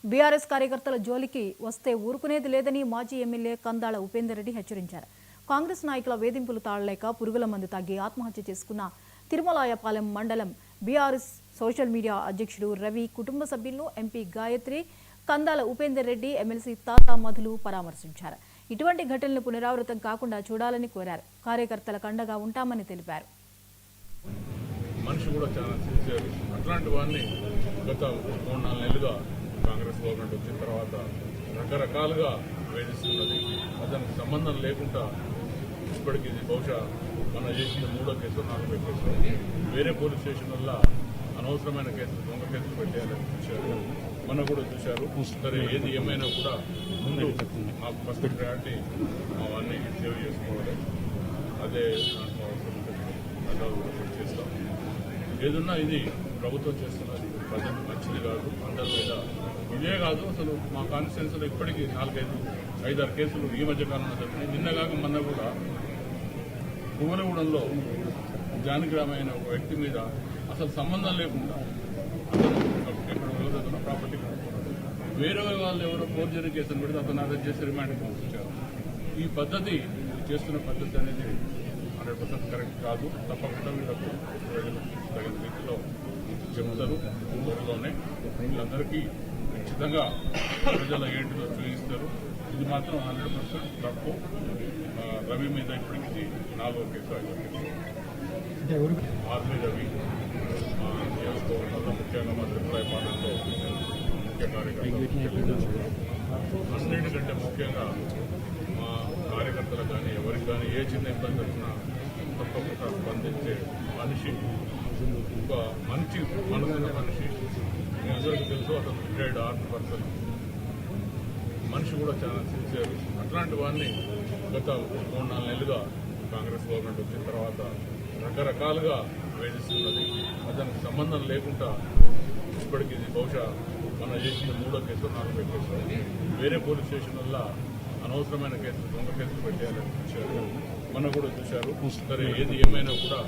BRS కార్యకర్తల జోలికి వస్తే ఊరుకునేది లేదని మాజీ ఎమ్మెల్యే కందాళ ఉపేందర్ రెడ్డి హెచ్చరించారు. కాంగ్రెస్ నాయకుల వేధింపులు తాళలేక పురుగుల మందు తాగి ఆత్మహత్య చేసుకున్న తిరుమలాయపాలెం మండలం బీఆర్ఎస్ సోషల్ మీడియా అధ్యక్షుడు రవి కుటుంబ సభ్యులను ఎంపీ గాయత్రి, కందాళ ఉపేందర్ రెడ్డి, ఎమ్మెల్సీ తాతా మధులు పరామర్శించారు. ఇటువంటి ఘటనలు పునరావృతం కాకుండా చూడాలని కోరారు. కార్యకర్తలకు అండగా ఉంటామని తెలిపారు. మనిషి కూడా చాలా సిన్సియర్. అట్లాంటి వాడిని గత 3-4 నెలలుగా కాంగ్రెస్ గవర్నమెంట్ వచ్చిన తర్వాత రకరకాలుగా వేధిస్తున్నది. అతనికి సంబంధం లేకుండా ఇప్పటికీ ఇది బహుశా మనం చేసిన 3వ కేసు 4వ కేసు. వేరే పోలీస్ స్టేషన్ వల్ల అనవసరమైన కేసులు, దొంగ కేసులు పెట్టేయాలని చూశారు. మనం కూడా చూశారు. సరే, ఏది ఏమైనా కూడా ముందు మాకు ఫస్ట్ ప్రయారిటీ మా వాడిని సేవ్ చేసుకోవాలి. అదే దాంట్లో అవసరం చేస్తాం. ఏదన్నా ఇది ప్రభుత్వం చేస్తున్నది ప్రజలకు మంచిది కాదు. అందరి మీద ఇదే కాదు, అసలు మా కాన్స్టిట్యున్సీలో ఇప్పటికీ 4-5 కేసులు ఈ మధ్య కాలంలో జరిగినాయి. నిన్నగాక మొన్న కూడా కుమరగూడెంలో జానగ్రామ అయిన ఒక వ్యక్తి మీద అసలు సంబంధం లేకుండా అతను ప్రాపర్టీ వేరే వాళ్ళు ఎవరో ఫోర్జరీ కేసును పెడితే అతను అరెస్ట్ చేసి రిమాండ్కి పంపించారు. ఈ పద్ధతి చేస్తున్న పద్ధతి అనేది 100% కరెక్ట్ కాదు. తప్పకుండా వీళ్ళకు ప్రజలు తగిన రీతిలో చెబుతారు. త్వరలోనే వీళ్ళందరికీ ఖచ్చితంగా ప్రజల ఏంటిలో చూపిస్తారు. ఇది మాత్రం 100% తప్పు. రవి మీద ఇప్పటికి 4వ కేసు, 5వ కేసు. ఆర్మీ రవి మా నియోజకవర్గంలో ముఖ్యంగా మా తిరుమలాయపాలెంలో ముఖ్య కార్యకర్తలు, అన్నిటికంటే ముఖ్యంగా మా కార్యకర్తలు కానీ ఎవరికి కానీ ఏ చిన్న ఇబ్బంది వచ్చినా తప్పకుండా స్పందించే మనిషి, ఒక మంచి మనసున్న మనిషి. మీ అందరికీ తెలుసు, అతను రిటైర్డ్ ఆర్మీ పర్సన్. మనిషి కూడా చాలా సిన్సియర్. అట్లాంటి వాడిని గత 3-4 నెలలుగా కాంగ్రెస్ గవర్నమెంట్ వచ్చిన తర్వాత రకరకాలుగా వేధిస్తున్నది. అతనికి సంబంధం లేకుండా ఇప్పటికీ ఇది బహుశా మనం చేసిన 3వ కేసు 4వ కేసు. వేరే పోలీస్ స్టేషన్ వల్ల అనవసరమైన కేసులు, దొంగ కేసులు పెట్టేయాలని చూశారు. మనం కూడా చూశారు. సరే, ఏది ఏమైనా కూడా